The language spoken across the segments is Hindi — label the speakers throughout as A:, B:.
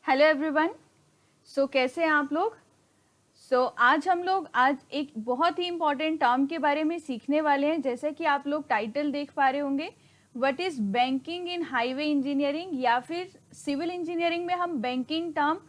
A: Hello everyone. कैसे हैं आप लोग? आज हम लोग एक बहुत ही इम्पॉर्टेंट टर्म के बारे में सीखने वाले हैं। जैसे कि आप लोग टाइटल देख पा रहे होंगे, what is banking in highway engineering, या फिर सिविल इंजीनियरिंग में हम बैंकिंग टर्म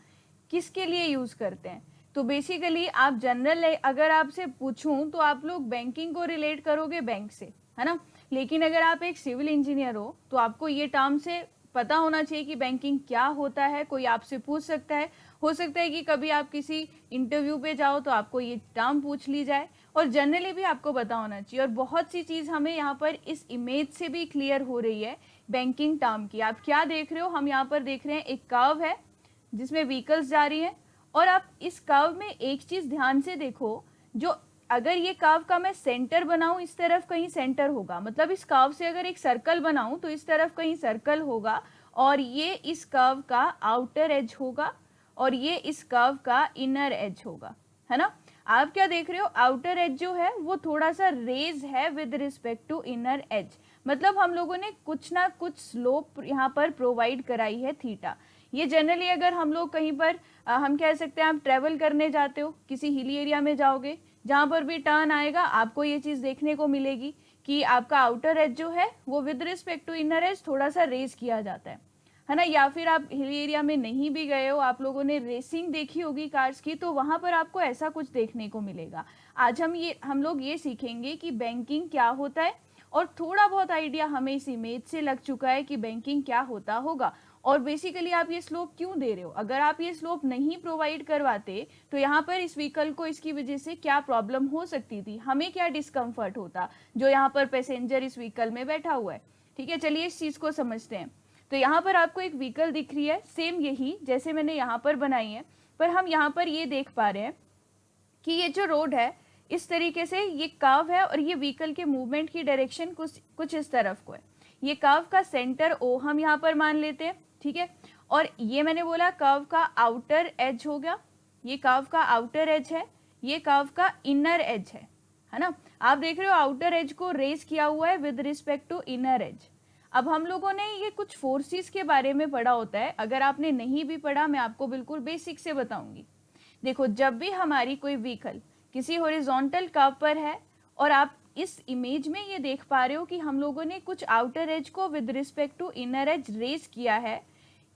A: किसके लिए यूज करते हैं। तो बेसिकली आप जनरल अगर आपसे पूछूं तो आप लोग बैंकिंग को रिलेट करोगे बैंक से, है ना। लेकिन अगर आप एक सिविल इंजीनियर हो तो आपको ये टर्म से पता होना चाहिए कि बैंकिंग क्या होता है। कोई आपसे पूछ सकता है, हो सकता है कि कभी आप किसी इंटरव्यू पे जाओ तो आपको ये टर्म पूछ ली जाए, और जनरली भी आपको पता होना चाहिए। और बहुत सी चीज हमें यहाँ पर इस इमेज से भी क्लियर हो रही है बैंकिंग टर्म की। आप क्या देख रहे हो, हम यहाँ पर देख रहे हैं एक कर्व है जिसमें व्हीकल्स जा रही हैं। और आप इस कर्व में एक चीज ध्यान से देखो, जो अगर ये कर्व का मैं सेंटर बनाऊं, इस तरफ कहीं सेंटर होगा, मतलब इस कर्व से अगर एक सर्कल बनाऊं तो इस तरफ कहीं सर्कल होगा, और ये इस कर्व का आउटर एज होगा, और ये इस कर्व का इनर एज होगा, है ना। आप क्या देख रहे हो, आउटर एज जो है वो थोड़ा सा रेज है with respect to inner edge. मतलब हम लोगों ने कुछ ना कुछ स्लोप यहाँ पर प्रोवाइड कराई है थीटा। ये जनरली अगर हम लोग कहीं पर हम कह सकते हैं, आप ट्रेवल करने जाते हो, किसी हिली एरिया में जाओगे, जहां पर भी टर्न आएगा आपको ये चीज देखने को मिलेगी कि आपका आउटर एज जो है वो with respect to inner edge थोड़ा सा रेज किया जाता है ना। या फिर आप हिली एरिया में नहीं भी गए हो, आप लोगों ने रेसिंग देखी होगी कार्स की, तो वहां पर आपको ऐसा कुछ देखने को मिलेगा। आज हम लोग ये सीखेंगे कि बैंकिंग क्या होता है, और थोड़ा बहुत आइडिया हमें इस इमेज से लग चुका है कि बैंकिंग क्या होता होगा। और बेसिकली आप ये स्लोप क्यों दे रहे हो, अगर आप ये स्लोप नहीं प्रोवाइड करवाते तो यहाँ पर इस व्हीकल को इसकी वजह से क्या प्रॉब्लम हो सकती थी, हमें क्या डिस्कम्फर्ट होता जो यहाँ पर पैसेंजर इस व्हीकल में बैठा हुआ है। ठीक है, चलिए इस चीज को समझते हैं। तो यहाँ पर आपको एक व्हीकल दिख रही है, सेम यही जैसे मैंने यहाँ पर बनाई है, पर हम यहाँ पर ये देख पा रहे हैं कि ये जो रोड है इस तरीके से ये कर्व है, और ये व्हीकल के मूवमेंट की डायरेक्शन कुछ इस तरफ को है। ये कर्व का सेंटर ओ हम यहाँ पर मान लेते हैं, ठीक है। और ये मैंने बोला कर्व का आउटर एज हो गया, ये कर्व का आउटर एज है, ये कर्व का इनर एज है ना। आप देख रहे हो आउटर एज को रेज किया हुआ है with respect to inner edge. अब हम लोगों ने ये कुछ फोर्सेस के बारे में पढ़ा होता है, अगर आपने नहीं भी पढ़ा मैं आपको बिल्कुल बेसिक से बताऊंगी। देखो, जब भी हमारी कोई व्हीकल किसी हॉरिजॉन्टल कर्व पर है, और आप इस इमेज में ये देख पा रहे हो कि हम लोगों ने कुछ आउटर एज को with respect to inner edge raise किया है।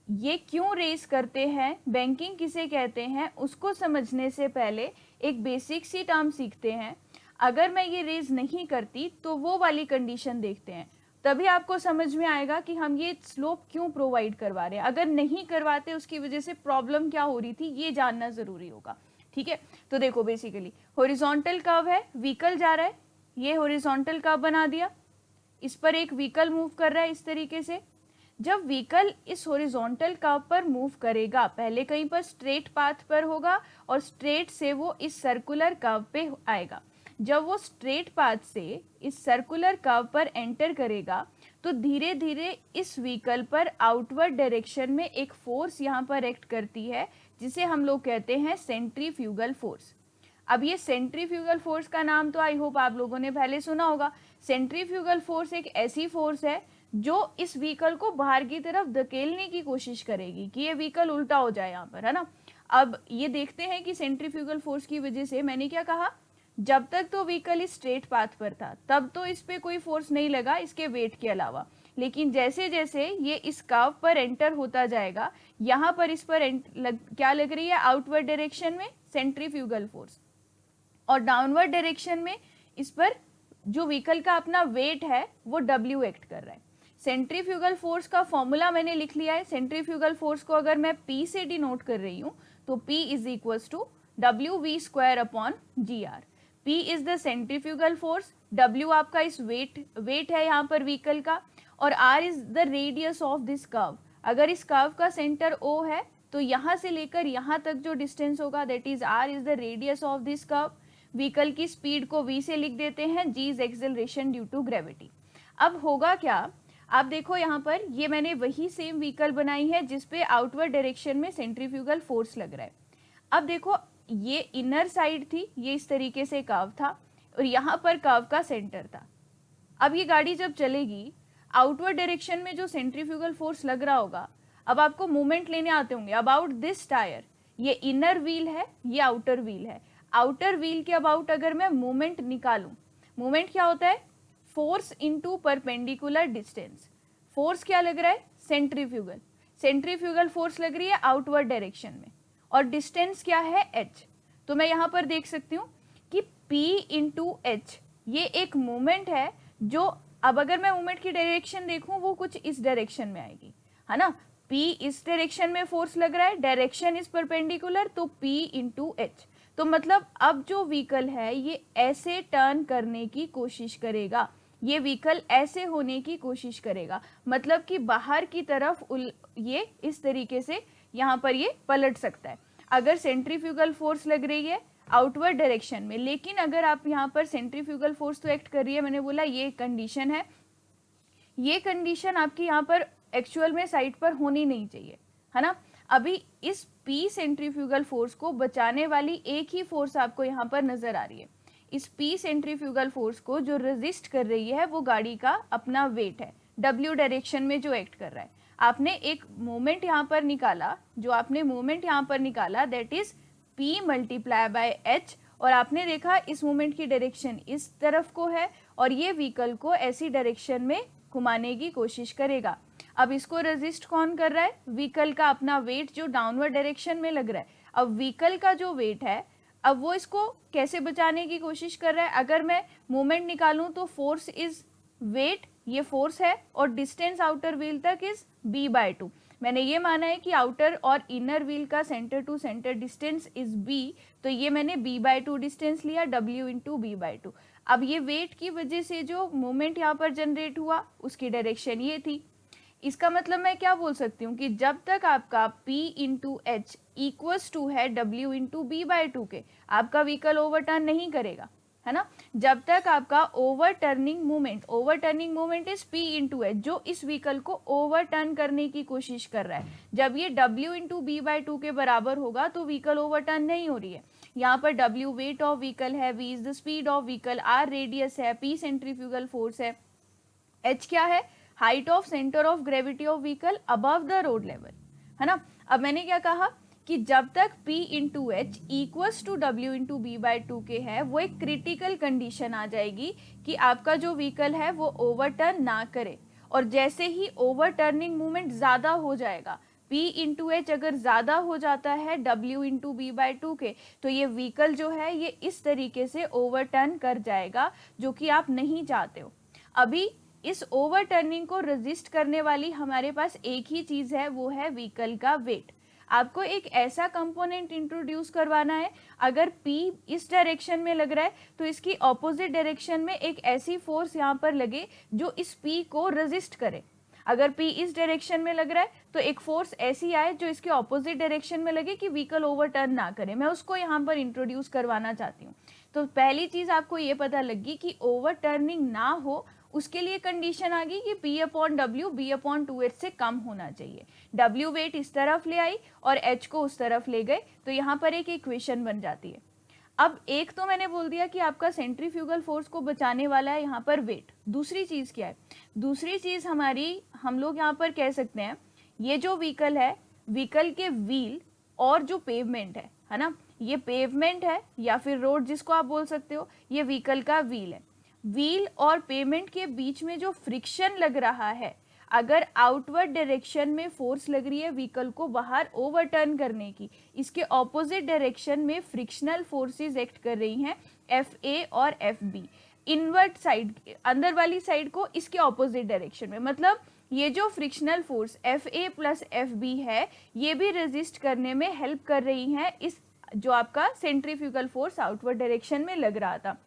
A: ये क्यों रेस करते हैं, बैंकिंग किसे कहते हैं, उसको समझने से पहले एक बेसिक सी टर्म सीखते हैं। अगर मैं ये रेज नहीं करती तो वो वाली कंडीशन देखते हैं, तभी आपको समझ में आएगा कि हम ये स्लोप क्यों प्रोवाइड करवा रहे हैं। अगर नहीं करवाते उसकी वजह से प्रॉब्लम क्या हो रही थी, ये जानना जरूरी होगा। ठीक है, तो देखो बेसिकली हॉरिजॉन्टल कर्व है, व्हीकल जा रहा है, ये हॉरिजॉन्टल कर्व बना दिया, इस पर एक व्हीकल मूव कर रहा है इस तरीके से। जब व्हीकल इस हॉरिजॉन्टल कर्व पर मूव करेगा, पहले कहीं पर स्ट्रेट पाथ पर होगा, और स्ट्रेट से वो इस सर्कुलर कर्व पे आएगा। जब वो स्ट्रेट पाथ से इस सर्कुलर कर्व पर एंटर करेगा तो धीरे धीरे इस व्हीकल पर आउटवर्ड डायरेक्शन में एक फोर्स यहाँ पर एक्ट करती है, जिसे हम लोग कहते हैं सेंट्रीफ्यूगल फोर्स। अब ये सेंट्रीफ्यूगल फोर्स का नाम तो आई होप आप लोगों ने पहले सुना होगा। सेंट्रीफ्यूगल फोर्स एक ऐसी फोर्स है जो इस व्हीकल को बाहर की तरफ धकेलने की कोशिश करेगी कि ये व्हीकल उल्टा हो जाए यहाँ पर, है ना। अब ये देखते हैं कि सेंट्रीफ्यूगल फोर्स की वजह से, मैंने क्या कहा, जब तक तो व्हीकल इस स्ट्रेट पाथ पर था तब तो इस पे कोई फोर्स नहीं लगा इसके वेट के अलावा। लेकिन जैसे जैसे ये इस कर्व पर एंटर होता जाएगा, यहाँ पर इस पर क्या लग रही है, आउटवर्ड डायरेक्शन में सेंट्रीफ्यूगल फोर्स, और डाउनवर्ड डायरेक्शन में इस पर जो व्हीकल का अपना वेट है वो W एक्ट कर रहा है। सेंट्रीफ्यूगल फोर्स का फॉर्मूला मैंने लिख लिया है। सेंट्रीफ्यूगल फोर्स को अगर मैं P से डिनोट कर रही हूँ तो P is equal to WV² upon GR। P is the centrifugal force, W आपका इस वेट है यहाँ पर व्हीकल का, और R is the radius of this curve. अगर इस कर्व का सेंटर O है तो यहाँ से लेकर यहाँ तक जो डिस्टेंस होगा that is R is the radius of this curve. Vehicle की स्पीड को V से लिख देते हैं, G is acceleration due to gravity. अब होगा क्या, आप देखो यहाँ पर ये मैंने वही सेम व्हीकल बनाई है जिसपे आउटवर्ड डायरेक्शन में सेंट्रीफ्यूगल फोर्स लग रहा है। अब देखो ये इनर साइड थी, ये इस तरीके से कर्व था, और यहाँ पर कर्व का सेंटर था। अब ये गाड़ी जब चलेगी, आउटवर्ड डायरेक्शन में जो सेंट्रीफ्यूगल फोर्स लग रहा होगा, अब आपको मूवमेंट लेने आते होंगे अबाउट दिस टायर, ये इनर व्हील है, ये आउटर व्हील है। आउटर व्हील के अबाउट अगर मैं मूवमेंट निकालूं, मूवमेंट क्या होता है, force into perpendicular distance. Force क्या लग रहा है, सेंट्रीफ्यूगल, सेंट्रीफ्यूगल फोर्स लग रही है आउटवर्ड डायरेक्शन में, और डिस्टेंस क्या है h। तो मैं यहाँ पर देख सकती हूँ कि P इंटू एच ये एक मूवमेंट है जो, अब अगर मैं मूवमेंट की डायरेक्शन देखूं वो कुछ इस डायरेक्शन में आएगी, है ना। P इस डायरेक्शन में फोर्स लग रहा है, डायरेक्शन इज परपेंडिकुलर, तो P इंटू एच। तो मतलब अब जो व्हीकल है ये ऐसे टर्न करने की कोशिश करेगा, ये व्हीकल ऐसे होने की कोशिश करेगा, मतलब कि बाहर की तरफ ये इस तरीके से यहाँ पर ये पलट सकता है अगर सेंट्रीफ्यूगल फोर्स लग रही है आउटवर्ड डायरेक्शन में। लेकिन अगर आप यहाँ पर सेंट्रीफ्यूगल फोर्स तो एक्ट कर रही है, मैंने बोला ये कंडीशन है, ये कंडीशन आपकी यहाँ पर एक्चुअल में साइड पर होनी नहीं चाहिए, है ना। अभी इस P सेंट्रीफ्यूगल फोर्स को बचाने वाली एक ही फोर्स आपको यहाँ पर नजर आ रही है। इस P सेंट्रीफ्यूगल फोर्स को जो रेजिस्ट कर रही है वो गाड़ी का अपना वेट है, W डायरेक्शन में जो एक्ट कर रहा है। आपने एक मोमेंट यहाँ पर निकाला, जो आपने मोमेंट यहाँ पर निकाला that is P multiply by H, और आपने देखा इस मोमेंट की डायरेक्शन इस तरफ को है और ये व्हीकल को ऐसी डायरेक्शन में घुमाने की कोशिश करेगा। अब इसको रेजिस्ट कौन कर रहा है, व्हीकल का अपना वेट जो डाउनवर्ड डायरेक्शन में लग रहा है। अब व्हीकल का जो वेट है, अब वो इसको कैसे बचाने की कोशिश कर रहा है। अगर मैं मोमेंट निकालूं तो फोर्स इज वेट, ये फोर्स है, और डिस्टेंस आउटर व्हील तक इज b/2। मैंने ये माना है कि आउटर और इनर व्हील का centre to centre distance is b, तो ये मैंने b/2 डिस्टेंस लिया, w इंटू b/2। अब ये वेट की वजह से जो मोमेंट यहाँ पर जनरेट हुआ उसकी डायरेक्शन ये थी। इसका मतलब मैं क्या बोल सकती हूँ कि जब तक आपका P into H equals to है W इंटू b/2 के, आपका व्हीकल ओवरटर्न नहीं करेगा, है ना। जब तक आपका overturning movement is P into H, जो इस व्हीकल को ओवरटर्न करने की कोशिश कर रहा है, जब ये W इंटू b/2 के बराबर होगा तो व्हीकल ओवरटर्न नहीं हो रही है। यहाँ पर W वेट ऑफ व्हीकल है, V is the speed of vehicle, R radius है, P सेंट्रीफ्यूगल फोर्स है, H क्या है, height of centre of gravity of vehicle above the road level, है ना। अब मैंने क्या कहा कि जब तक P into H equals to W into b/2 के है, वो एक क्रिटिकल कंडीशन आ जाएगी कि आपका जो व्हीकल है वो ओवरटर्न ना करे। और जैसे ही ओवरटर्निंग मूवमेंट ज्यादा हो जाएगा, P इंटू एच अगर ज्यादा हो जाता है W इंटू b/2 के, तो ये व्हीकल जो है ये इस तरीके से ओवरटर्न कर जाएगा, जो कि आप नहीं चाहते हो। अभी इस ओवरटर्निंग को रेजिस्ट करने वाली हमारे पास एक ही चीज है, वो है व्हीकल का वेट। आपको एक ऐसा कंपोनेंट इंट्रोड्यूस करवाना है, अगर P इस डायरेक्शन में लग रहा है तो इसकी ऑपोजिट डायरेक्शन में एक ऐसी फोर्स यहाँ पर लगे जो इस P को रेजिस्ट करे। अगर P इस डायरेक्शन में लग रहा है तो एक फोर्स ऐसी आए जो इसके ऑपोजिट डायरेक्शन में लगे कि व्हीकल ओवरटर्न ना करे, मैं उसको यहाँ पर इंट्रोड्यूस करवाना चाहती हूँ। तो पहली चीज आपको ये पता लगी कि ओवरटर्निंग ना हो, उसके लिए कंडीशन आ गई कि P/W b/2h से कम होना चाहिए। W वेट इस तरफ ले आई और H को उस तरफ ले गए, तो यहाँ पर एक इक्वेशन बन जाती है। अब एक तो मैंने बोल दिया कि आपका सेंट्रीफ्यूगल फोर्स को बचाने वाला है यहाँ पर वेट। दूसरी चीज क्या है, दूसरी चीज हमारी, हम लोग यहाँ पर कह सकते हैं ये जो व्हीकल है, व्हीकल के व्हील और जो पेवमेंट है ना, ये पेवमेंट है या फिर रोड जिसको आप बोल सकते हो, ये व्हीकल का व्हील है। व्हील और पेवमेंट के बीच में जो फ्रिक्शन लग रहा है, अगर आउटवर्ड डायरेक्शन में फोर्स लग रही है व्हीकल को बाहर ओवरटर्न करने की, इसके ऑपोजिट डायरेक्शन में फ्रिक्शनल फोर्सेस एक्ट कर रही हैं FA और FB। इनवर्ट साइड, अंदर वाली साइड को इसके ऑपोजिट डायरेक्शन में, मतलब ये जो frictional force FA plus FB है, ये भी रेजिस्ट करने में हेल्प कर रही हैं इस जो आपका सेंट्रीफ्यूगल फोर्स आउटवर्ड डायरेक्शन में लग रहा था।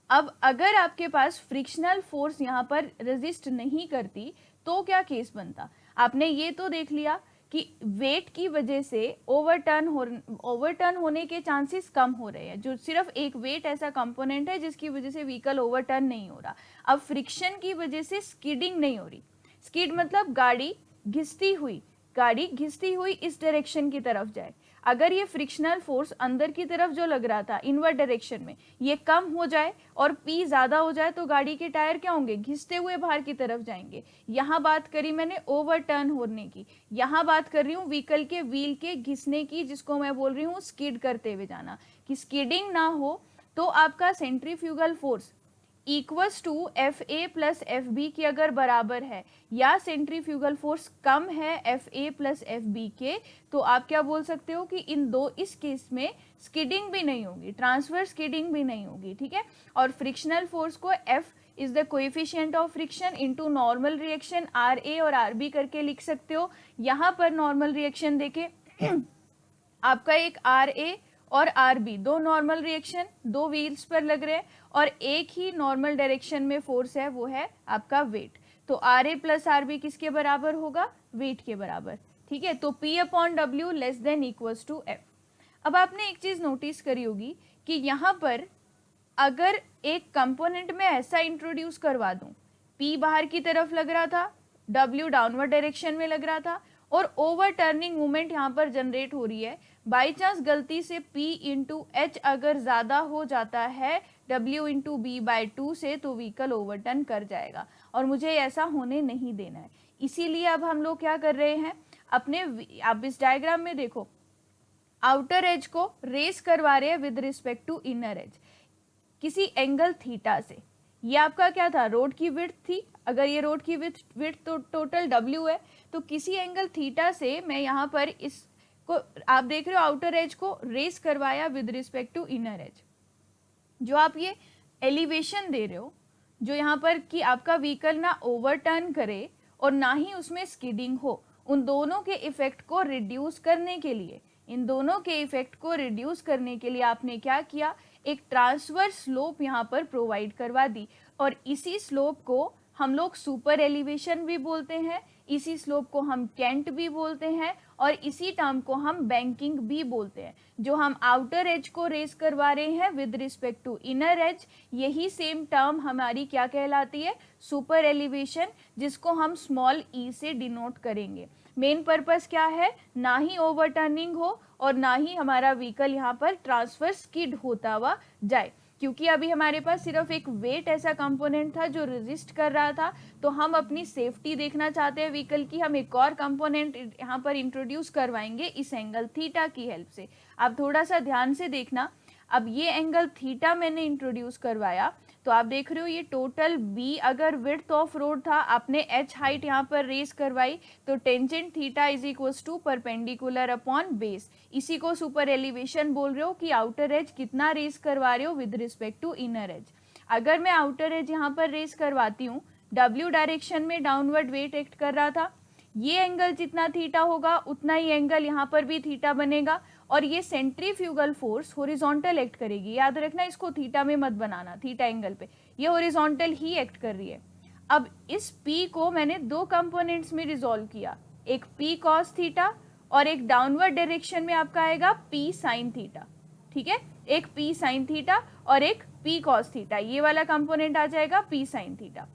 A: अब अगर आपके पास फ्रिक्शनल फोर्स यहाँ पर रेजिस्ट नहीं करती तो क्या केस बनता। आपने ये तो देख लिया कि वेट की वजह से ओवरटर्न होने के चांसेस कम हो रहे हैं, जो सिर्फ एक वेट ऐसा कंपोनेंट है जिसकी वजह से व्हीकल ओवरटर्न नहीं हो रहा। अब फ्रिक्शन की वजह से स्किडिंग नहीं हो रही। स्किड मतलब गाड़ी घिसती हुई, गाड़ी घिसती हुई इस डायरेक्शन की तरफ जाए। अगर ये फ्रिक्शनल फोर्स अंदर की तरफ जो लग रहा था इनवर्ट डायरेक्शन में, ये कम हो जाए और P ज़्यादा हो जाए तो गाड़ी के टायर क्या होंगे, घिसते हुए बाहर की तरफ जाएंगे। यहाँ बात करी मैंने ओवरटर्न होने की, यहाँ बात कर रही हूँ व्हीकल के व्हील के घिसने की, जिसको मैं बोल रही हूँ स्किड करते हुए जाना। कि स्किडिंग ना हो तो आपका centrifugal force equals to F A plus F B के अगर बराबर है, या सेंट्रीफ्यूगल फोर्स कम है F A plus F B के, तो आप क्या बोल सकते हो कि इस केस में स्किडिंग भी नहीं होगी, ट्रांसवर्स स्किडिंग भी नहीं होगी। ठीक है, और फ्रिक्शनल फोर्स को F is the coefficient of friction into normal reaction R A और आर बी करके लिख सकते हो। यहाँ पर नॉर्मल रिएक्शन देखे आपका एक आर ए और आर बी दो नॉर्मल रिएक्शन दो व्हील्स पर लग रहे हैं, और एक ही नॉर्मल डायरेक्शन में फोर्स है, वो है आपका वेट। तो R A plus R B किसके बराबर होगा, वेट के बराबर। ठीक है, तो P upon W less than equals to F। अब आपने एक चीज नोटिस करी होगी कि यहाँ पर अगर एक कंपोनेंट में ऐसा इंट्रोड्यूस करवा दूं, P बाहर की तरफ लग रहा था, W डाउनवर्ड डायरेक्शन में लग रहा था, और ओवर टर्निंग मूवमेंट यहाँ पर जनरेट हो रही है, बाई चांस गलती से P इंटू एच अगर ज्यादा हो जाता है W इंटू बी बाई 2 से, तो व्हीकल ओवरटर्न कर जाएगा, और मुझे ऐसा होने नहीं देना है। इसीलिए अब हम लोग क्या कर रहे हैं, अपने आप इस डायग्राम में देखो, आउटर एज को रेस करवा रहे हैं with respect to inner edge किसी एंगल थीटा से। ये आपका क्या था, रोड की विड्थ थी। अगर ये रोड की विड्थ तो टोटल W है, तो किसी एंगल थीटा से मैं यहाँ पर इसको आप देख रहे हो आउटर एज को रेस करवाया with respect to inner edge. जो आप ये एलिवेशन दे रहे हो, जो यहाँ पर कि आपका व्हीकल ना ओवरटर्न करे और ना ही उसमें स्किडिंग हो, उन दोनों के इफेक्ट को रिड्यूस करने के लिए, इन दोनों के इफेक्ट को रिड्यूस करने के लिए आपने क्या किया, एक ट्रांसवर्स स्लोप यहाँ पर प्रोवाइड करवा दी। और इसी स्लोप को हम लोग सुपर एलिवेशन भी बोलते हैं, इसी स्लोप को हम कैंट भी बोलते हैं, और इसी टर्म को हम बैंकिंग भी बोलते हैं। जो हम आउटर एज को रेस करवा रहे हैं with respect to inner edge, यही सेम टर्म हमारी क्या कहलाती है, सुपर एलिवेशन, जिसको हम स्मॉल ई से डिनोट करेंगे। मेन पर्पस क्या है, ना ही ओवरटर्निंग हो और ना ही हमारा व्हीकल यहाँ पर ट्रांसफर स्किड होता हुआ जाए, क्योंकि अभी हमारे पास सिर्फ एक वेट ऐसा कंपोनेंट था जो रेजिस्ट कर रहा था। तो हम अपनी सेफ्टी देखना चाहते हैं व्हीकल की, हम एक और कंपोनेंट यहाँ पर इंट्रोड्यूस करवाएंगे इस एंगल थीटा की हेल्प से। आप थोड़ा सा ध्यान से देखना, अब ये एंगल थीटा मैंने इंट्रोड्यूस करवाया, तो आप देख रहे हो ये टोटल B अगर विड्थ ऑफ रोड था, आपने H हाइट यहाँ पर रेस करवाई, तो tangent theta is equals to perpendicular upon base. इसी को सुपर एलिवेशन बोल रहे हो कि आउटर एज कितना रेस करवा रहे हो with respect to inner edge. अगर मैं आउटर एज यहाँ पर रेस करवाती हूँ, W डायरेक्शन में डाउनवर्ड वेट एक्ट कर रहा था, ये एंगल जितना थीटा होगा उतना ही एंगल यहाँ पर भी थीटा बनेगा, और ये सेंट्रीफ्यूगल फोर्स हॉरिजॉन्टल एक्ट करेगी। याद रखना, इसको थीटा में मत बनाना, थीटा एंगल पे ये हॉरिजॉन्टल ही एक्ट कर रही है। अब इस P को मैंने दो कंपोनेंट्स में रिजॉल्व किया, एक P cos थीटा और एक डाउनवर्ड डायरेक्शन में आपका आएगा P sin थीटा। ठीक है, एक P sin थीटा और एक P cos थीटा, ये वाला कंपोनेंट आ जाएगा P sin थीटा।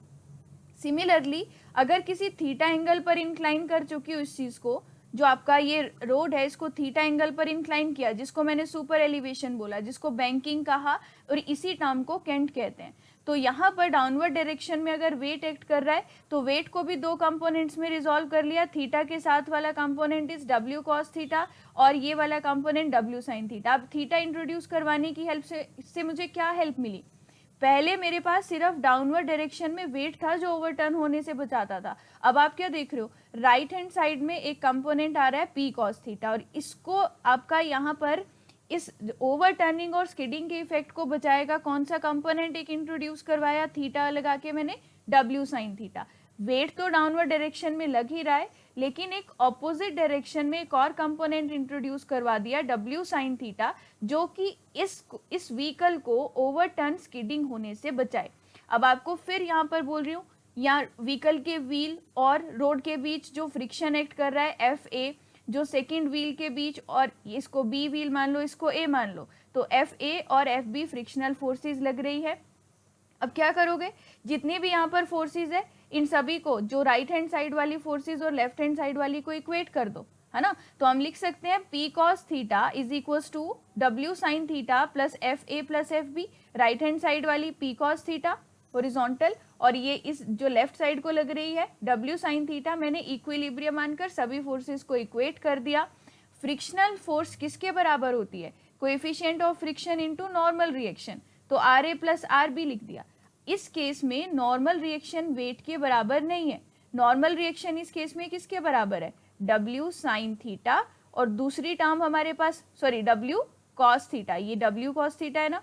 A: सिमिलरली अगर किसी थीटा एंगल पर इंक्लाइन कर चुकी हूँ इस चीज को, जो आपका ये रोड है इसको थीटा एंगल पर इंक्लाइन किया, जिसको मैंने सुपर एलिवेशन बोला, जिसको बैंकिंग कहा, और इसी टर्म को कैंट कहते हैं। तो यहाँ पर डाउनवर्ड डायरेक्शन में अगर वेट एक्ट कर रहा है, तो वेट को भी दो कंपोनेंट्स में रिजॉल्व कर लिया। थीटा के साथ वाला component is W cos theta और ये वाला कंपोनेंट W sin थीटा। अब थीटा इंट्रोड्यूस करवाने की हेल्प से इससे मुझे क्या हेल्प मिली, पहले मेरे पास सिर्फ डाउनवर्ड डायरेक्शन में वेट था जो ओवरटर्न होने से बचाता था। अब आप क्या देख रहे हो, राइट हैंड साइड में एक कंपोनेंट आ रहा है P cos थीटा, और इसको आपका यहाँ पर इस ओवरटर्निंग और स्किडिंग के इफेक्ट को बचाएगा कौन सा कंपोनेंट एक इंट्रोड्यूस करवाया थीटा लगा के मैंने, W sin थीटा। वेट तो डाउनवर्ड डायरेक्शन में लग ही रहा है, लेकिन एक ऑपोजिट डायरेक्शन में एक और कंपोनेंट इंट्रोड्यूस करवा दिया W sin थीटा, जो कि इस व्हीकल को ओवरटर्न स्किडिंग होने से बचाए। अब आपको फिर यहाँ पर बोल रही हूँ, यहाँ व्हीकल के व्हील और रोड के बीच जो फ्रिक्शन एक्ट कर रहा है FA, जो सेकेंड व्हील के बीच, और इसको B व्हील मान लो, इसको A मान लो, तो FA और FB फ्रिक्शनल फोर्सेस लग रही है। अब क्या करोगे, जितनी भी यहाँ पर फोर्सेस है इन सभी को, जो राइट हैंड साइड वाली फोर्सेस और लेफ्ट हैंड साइड वाली को इक्वेट कर दो, है ना। तो हम लिख सकते हैं P cos theta is equals to W sin theta plus FA plus FB, right hand side वाली P cos थीटा हॉरिजॉन्टल, और ये इस जो लेफ्ट साइड को लग रही है W sin थीटा, मैंने इक्विलिब्रियम मानकर सभी फोर्सेस को इक्वेट कर दिया। फ्रिक्शनल फोर्स किसके बराबर होती है, coefficient of friction into normal reaction, तो RA प्लस RB लिख दिया। इस केस में नॉर्मल रिएक्शन वेट के बराबर नहीं है, नॉर्मल रिएक्शन इस केस में किसके बराबर है, W sin थीटा, और दूसरी टर्म हमारे पास W cos थीटा, ये W cos थीटा है ना,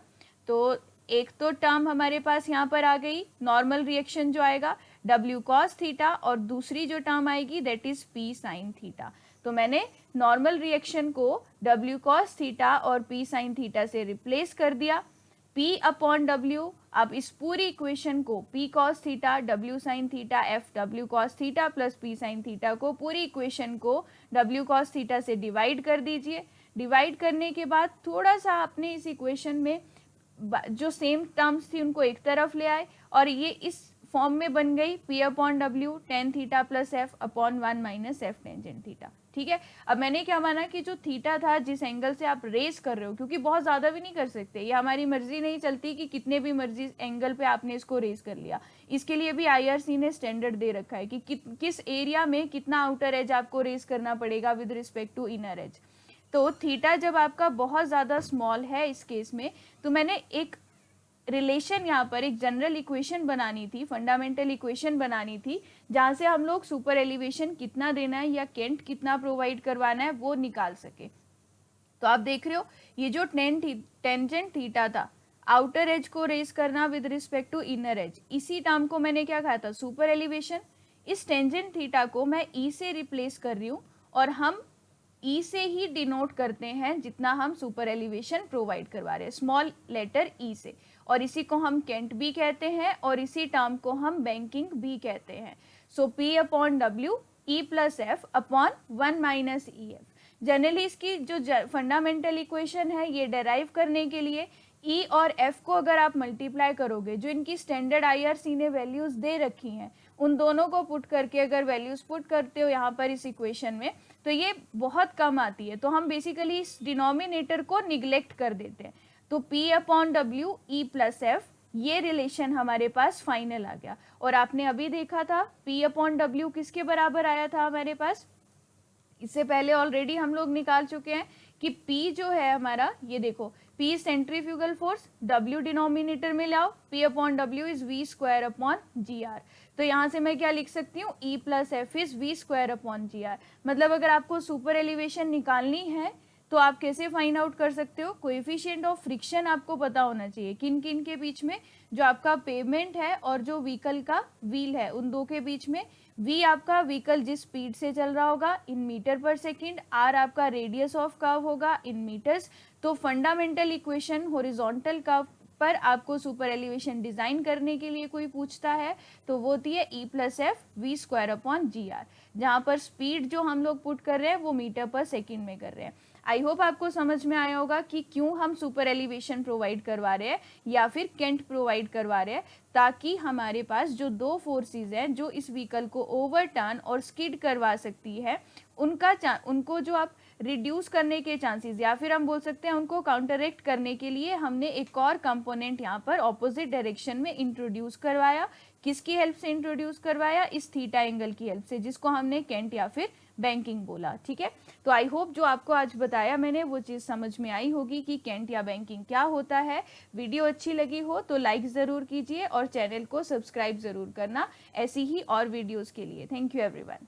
A: तो एक तो टर्म हमारे पास यहाँ पर आ गई नॉर्मल रिएक्शन जो आएगा W cos थीटा, और दूसरी जो टर्म आएगी that is P sin theta. तो मैंने नॉर्मल रिएक्शन को W cos थीटा और P sin थीटा से रिप्लेस कर दिया। P अपॉन W, आप इस पूरी इक्वेशन को P cos theta, W sin theta, F W cos theta plus P sin theta को, पूरी इक्वेशन को W cos थीटा से डिवाइड कर दीजिए। डिवाइड करने के बाद थोड़ा सा आपने इस इक्वेशन में जो सेम टर्म्स थी उनको एक तरफ ले आए, और ये इस फॉर्म में बन गई P upon W tan theta plus F upon 1 minus F tangent theta. ठीक है, अब मैंने क्या माना कि जो थीटा था जिस एंगल से आप रेस कर रहे हो, क्योंकि बहुत ज़्यादा भी नहीं कर सकते, ये हमारी मर्जी नहीं चलती कि कितने भी मर्जी एंगल पे आपने इसको रेस कर लिया। इसके लिए भी IRC ने स्टैंडर्ड दे रखा है कि किस एरिया में कितना आउटर एज आपको रेस करना पड़ेगा with respect to inner edge. तो थीटा जब आपका बहुत ज़्यादा स्मॉल है इस केस में, तो मैंने एक रिलेशन यहाँ पर, एक जनरल इक्वेशन बनानी थी, फंडामेंटल इक्वेशन बनानी थी, जहाँ से हम लोग सुपर एलिवेशन कितना देना है या केंट कितना प्रोवाइड करवाना है वो निकाल सके। तो आप देख रहे हो ये जो टेंजेंट थीटा था, आउटर एज को रेस करना with respect to inner edge, इसी टर्म को मैंने क्या कहा था, सुपर एलिवेशन। इस टेंजेंट थीटा को मैं E से रिप्लेस कर रही हूँ, और हम E से ही डिनोट करते हैं जितना हम सुपर एलिवेशन प्रोवाइड करवा रहे हैं, स्मॉल लेटर E से, और इसी को हम केंट भी कहते हैं, और इसी टर्म को हम बैंकिंग भी कहते हैं। सो P upon W E plus F upon 1 minus EF। Generally इसकी जो फंडामेंटल इक्वेशन है ये डेराइव करने के लिए E और F को अगर आप मल्टीप्लाई करोगे, जो इनकी स्टैंडर्ड IRC ने वैल्यूज दे रखी हैं, उन दोनों को पुट करके अगर वैल्यूज पुट करते हो यहाँ पर इस इक्वेशन में, तो ये बहुत कम आती है। तो हम बेसिकली इस डिनोमिनेटर को निग्लेक्ट कर देते हैं। तो P upon W E plus F, ये रिलेशन हमारे पास फाइनल आ गया। और आपने अभी देखा था P अपॉन W किसके बराबर आया था हमारे पास, इससे पहले ऑलरेडी हम लोग निकाल चुके हैं कि P जो है हमारा, ये देखो P centrifugal force, W denominator में लाओ, P upon W is V square upon GR। तो यहाँ से मैं क्या लिख सकती हूँ, E plus F is V square upon GR। मतलब अगर आपको सुपर एलिवेशन निकालनी है तो आप कैसे फाइंड आउट कर सकते हो, कोएफिशिएंट ऑफ फ्रिक्शन आपको पता होना चाहिए किन किन के बीच में, जो आपका पेवमेंट है और जो व्हीकल का व्हील है उन दो के बीच में। V आपका व्हीकल जिस स्पीड से चल रहा होगा इन मीटर पर सेकेंड, R आपका रेडियस ऑफ कर्व होगा इन मीटर्स। तो फंडामेंटल इक्वेशन हॉरिजॉन्टल कर्व पर आपको सुपर एलिवेशन डिजाइन करने के लिए कोई पूछता है तो वो होती है E plus F V square upon GR, जहाँ पर स्पीड जो हम लोग पुट कर रहे हैं वो मीटर पर सेकेंड में कर रहे हैं। आई होप आपको समझ में आया होगा कि क्यों हम सुपर एलिवेशन प्रोवाइड करवा रहे हैं या फिर केंट प्रोवाइड करवा रहे हैं, ताकि हमारे पास जो दो फोर्सेस हैं जो इस व्हीकल को ओवरटर्न और स्किड करवा सकती है, उनको जो आप रिड्यूस करने के चांसेस, या फिर हम बोल सकते हैं उनको काउंटरएक्ट करने के लिए हमने एक और कंपोनेंट यहाँ पर ऑपोजिट डायरेक्शन में इंट्रोड्यूस करवाया। किसकी हेल्प से इंट्रोड्यूस करवाया, इस थीटा एंगल की हेल्प से, जिसको हमने केंट या फिर बैंकिंग बोला। ठीक है, तो आई होप जो आपको आज बताया मैंने वो चीज़ समझ में आई होगी कि केंट या बैंकिंग क्या होता है। वीडियो अच्छी लगी हो तो लाइक ज़रूर कीजिए और चैनल को सब्सक्राइब ज़रूर करना ऐसी ही और वीडियोस के लिए। Thank you everyone.